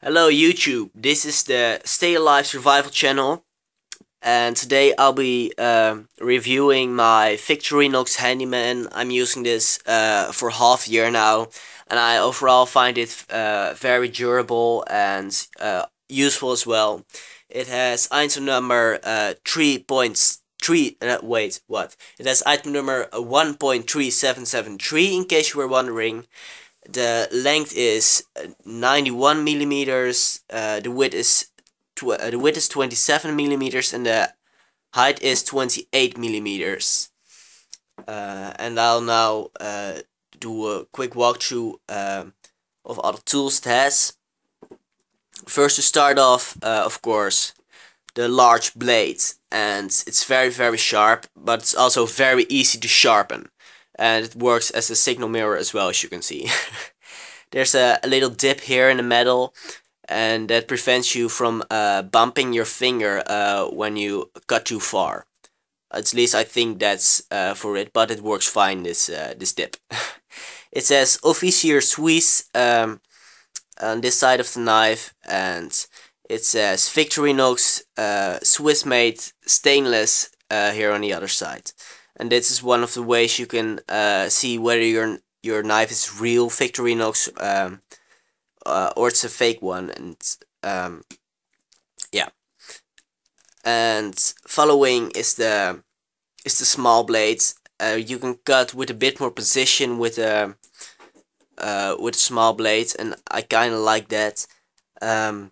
Hello YouTube, this is the Stay Alive Survival channel, and today I'll be reviewing my Victorinox Handyman. I'm using this for half a year now, and I overall find it very durable and useful as well. It has item number 3.3, wait, what? It has item number 1.3773 in case you were wondering. The length is 91 millimeters. The width is 27 millimeters, and the height is 28 millimeters. And I'll now do a quick walkthrough of all the tools it has. First, to start off, of course, the large blade, and it's very sharp, but it's also very easy to sharpen. And it works as a signal mirror as well, as you can see. There's a little dip here in the metal, and that prevents you from bumping your finger when you cut too far. At least I think that's for it, but it works fine, this dip. It says Officier Suisse on this side of the knife, and it says Victorinox Swiss-made stainless here on the other side. And this is one of the ways you can see whether your knife is real Victorinox or it's a fake one. And yeah. And following is the small blade. You can cut with a bit more precision with a small blade, and I kind of like that. I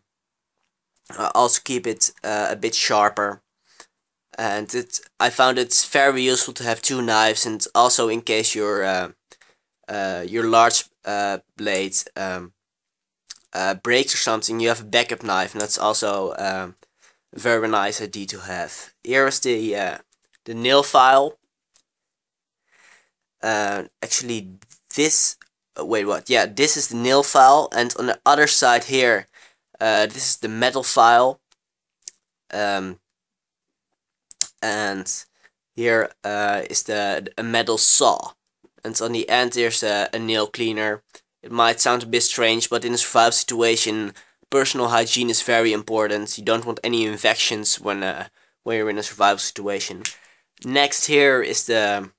also keep it a bit sharper. And I found it's very useful to have two knives, and also in case your large blade breaks or something, you have a backup knife, and that's also a very nice idea to have. Here is the nail file. Actually, this wait, what? Yeah, this is the nail file, and on the other side here, this is the metal file. And here is a metal saw, and on the end there's a nail cleaner. It might sound a bit strange, but in a survival situation, personal hygiene is very important. You don't want any infections when you're in a survival situation. Next here is the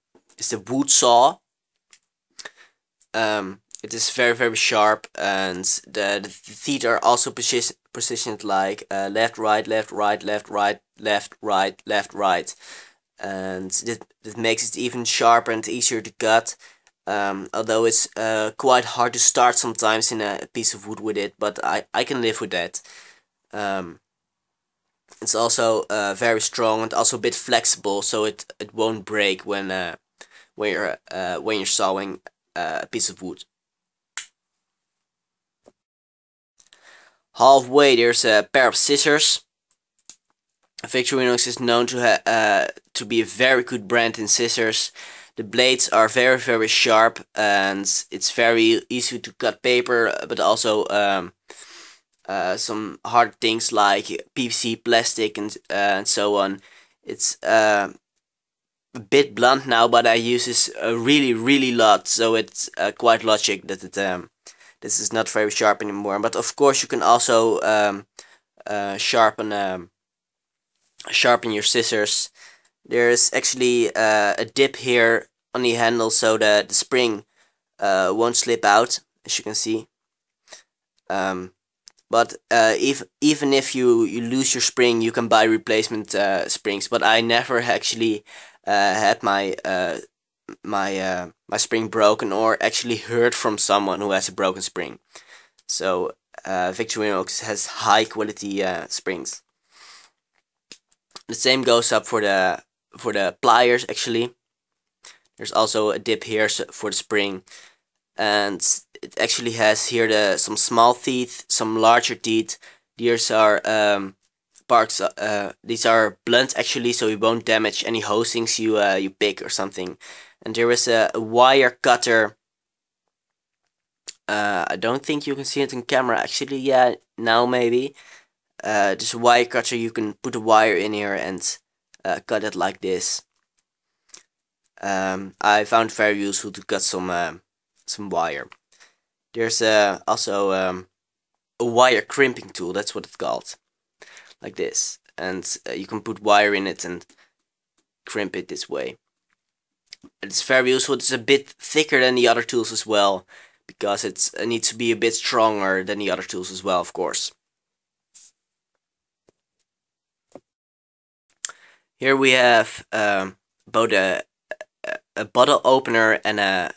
wood saw. It is very sharp, and the teeth are also positioned like left, right, left, right, left, right, left, right, left, right, and that makes it even sharper and easier to cut. Although it's quite hard to start sometimes in a piece of wood with it, but I can live with that. It's also very strong and also a bit flexible, so it won't break when you're sawing a piece of wood. Halfway there's a pair of scissors. Victorinox is known to be a very good brand in scissors. The blades are very sharp, and it's very easy to cut paper, but also some hard things like PVC, plastic, and so on. It's a bit blunt now, but I use this really lot, so it's quite logic that this is not very sharp anymore. But of course you can also sharpen your scissors. There's actually a dip here on the handle, so the spring won't slip out, as you can see. But even if you lose your spring, you can buy replacement springs. But I never actually had my spring broken, or actually heard from someone who has a broken spring. So Victorinox has high quality springs. The same goes up for the pliers. Actually, there's also a dip here for the spring, and it actually has here some small teeth, some larger teeth. These are these are blunt actually, so you won't damage any hosings you pick or something. And there is a wire cutter. I don't think you can see it in camera actually. Yeah, now maybe. There's a wire cutter. You can put a wire in here and cut it like this. I found it very useful to cut some wire. There's also a wire crimping tool. That's what it's called, like this, and you can put wire in it and crimp it this way. It's very useful. It's a bit thicker than the other tools as well, because it needs to be a bit stronger than the other tools as well, of course. Here we have both a bottle opener and a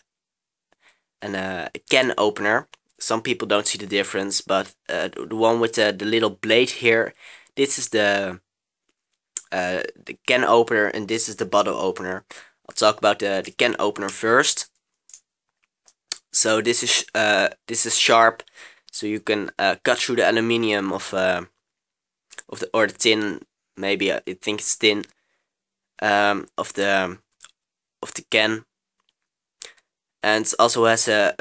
can opener. Some people don't see the difference, but the one with the little blade here, this is the can opener, and this is the bottle opener. I'll talk about the can opener first. So this is sharp, so you can cut through the aluminium of the tin. Maybe I think it's tin of the can, and it also has a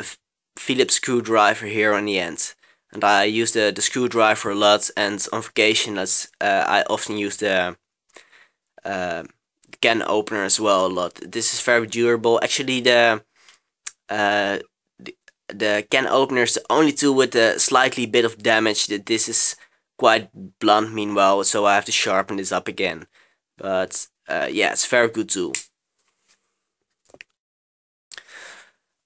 Phillips screwdriver here on the end. And I use the screwdriver a lot, and on vacation I often use the can opener as well a lot. This is very durable. Actually, the can opener is the only tool with a slightly bit of damage. That this is quite blunt meanwhile, so I have to sharpen this up again. But yeah, it's a very good tool.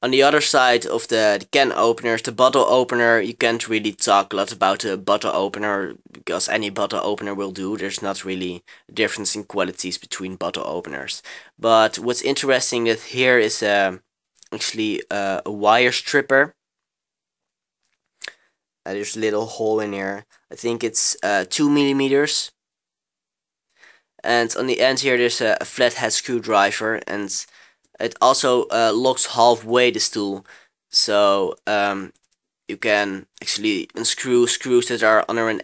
On the other side of the can openers, the bottle opener, you can't really talk a lot about the bottle opener, because any bottle opener will do. There's not really a difference in qualities between bottle openers. But what's interesting that here is actually a wire stripper. There's a little hole in here. I think it's 2 millimeters. And on the end here there's a flathead screwdriver, and it also locks halfway, this tool, so you can actually unscrew screws that are under an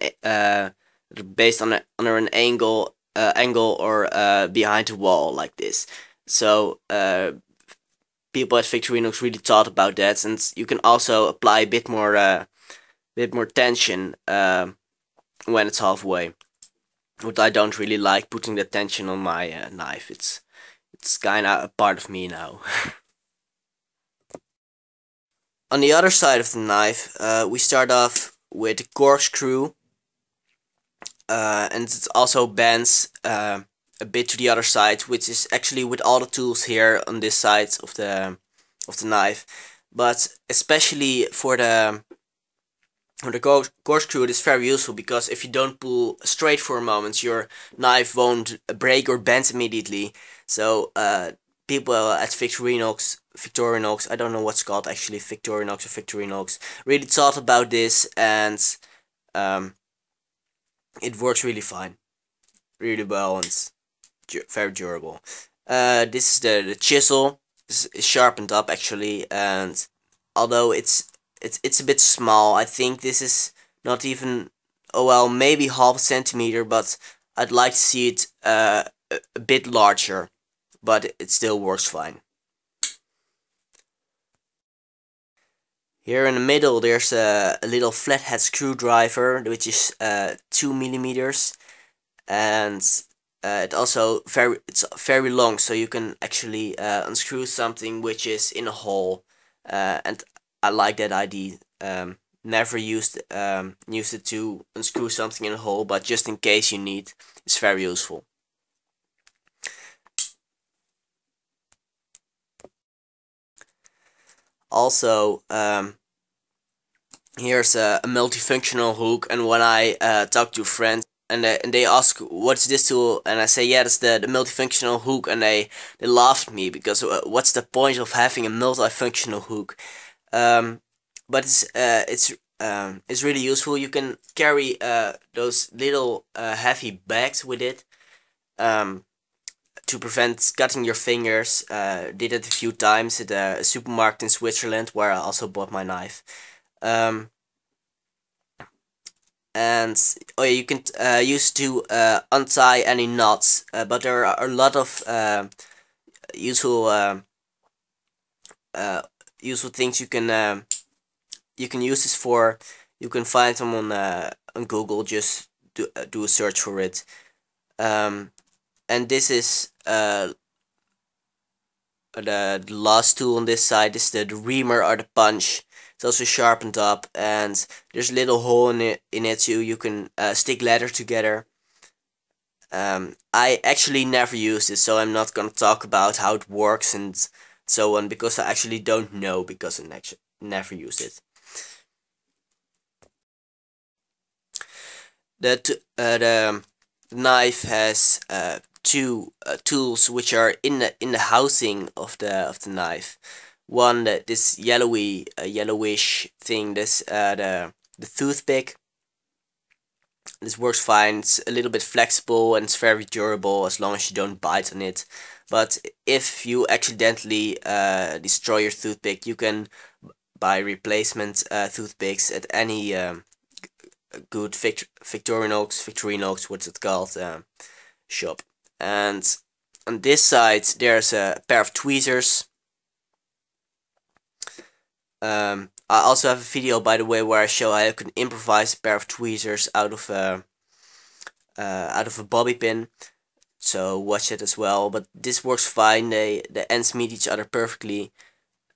based on under an angle or behind the wall, like this. So people at Victorinox really thought about that, and you can also apply a bit more tension when it's halfway. But I don't really like putting the tension on my knife. It's kinda a part of me now. On the other side of the knife, we start off with the corkscrew, and it also bends a bit to the other side, which is actually with all the tools here on this side of the knife. But especially for the corkscrew, it is very useful, because if you don't pull straight for a moment, your knife won't break or bend immediately. So people at Victorinox, I don't know what's called actually, Victorinox or Victorinox, really thought about this, and it works really fine, really well, and very durable. This is the chisel. It's sharpened up actually, and although it's a bit small, I think this is not even, oh well, maybe half a centimeter, but I'd like to see it a bit larger, but it still works fine. Here in the middle there's a little flathead screwdriver, which is 2 millimeters, and it's very long, so you can actually unscrew something which is in a hole, and I like that idea. Never used it to unscrew something in a hole, but just in case you need, it's very useful. Also, here's a multifunctional hook, and when I talk to friends and they ask what's this tool, and I say, yeah, that's the multifunctional hook, and they laugh at me, because what's the point of having a multifunctional hook? But it's really useful. You can carry those little heavy bags with it to prevent cutting your fingers. Did it a few times at a supermarket in Switzerland, where I also bought my knife. And oh yeah, you can use to untie any knots, but there are a lot of useful things you can use this for. You can find them on Google. Just do a search for it. And this is the last tool on this side is the reamer or the punch. It's also sharpened up, and there's a little hole in it so you can stick leather together. I actually never used it, so I'm not gonna talk about how it works and so on, because I actually don't know, because I actually never used it. The knife has two tools which are in the housing of the knife. One, that this yellowish thing, this the toothpick. This works fine. It's a little bit flexible and it's very durable as long as you don't bite on it. But if you accidentally destroy your toothpick, you can buy replacement toothpicks at any good Victorinox, what's it called, shop. And on this side there's a pair of tweezers. I also have a video, by the way, where I show how you can improvise a pair of tweezers out of a bobby pin. So watch it as well. But this works fine. The ends meet each other perfectly.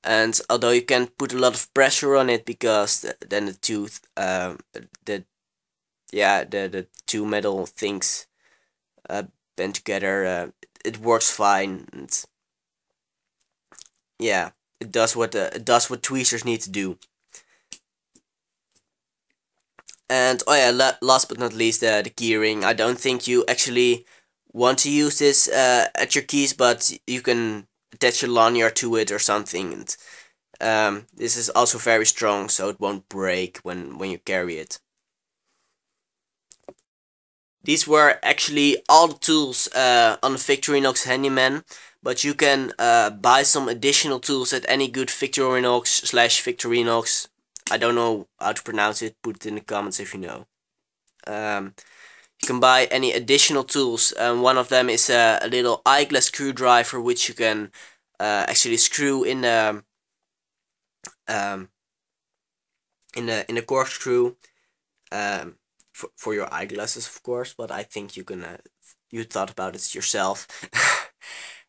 And although you can put a lot of pressure on it, because then the tooth, the two metal things bend together, it works fine. And yeah, it does what tweezers need to do. And oh yeah, last but not least, the keyring. I don't think you actually want to use this at your keys, but you can attach a lanyard to it or something. And this is also very strong, so it won't break when you carry it. These were actually all the tools on the Victorinox Handyman, but you can buy some additional tools at any good Victorinox/Victorinox. I don't know how to pronounce it, put it in the comments if you know. You can buy any additional tools. One of them is a little eyeglass screwdriver, which you can actually screw in the corkscrew for your eyeglasses, of course. But I think you can you thought about it yourself.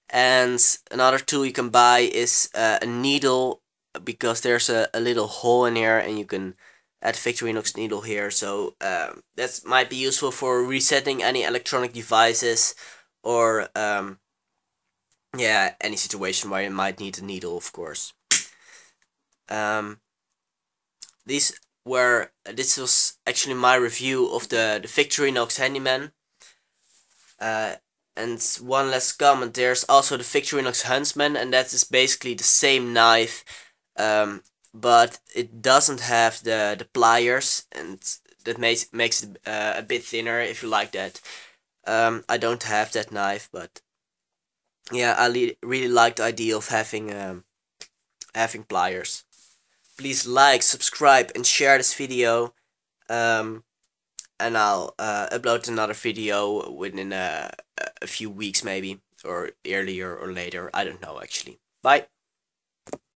And another tool you can buy is a needle, because there's a little hole in here and you can add Victorinox needle here, so that might be useful for resetting any electronic devices, or yeah, any situation where you might need a needle, of course. This was actually my review of the Victorinox Handyman. And one last comment, there's also the Victorinox Huntsman, and that is basically the same knife, but it doesn't have the pliers, and that makes it a bit thinner if you like that. I don't have that knife, but yeah, I really like the idea of having pliers. Please like, subscribe, and share this video. And I'll upload another video within a few weeks, maybe, or earlier or later. I don't know, actually. Bye.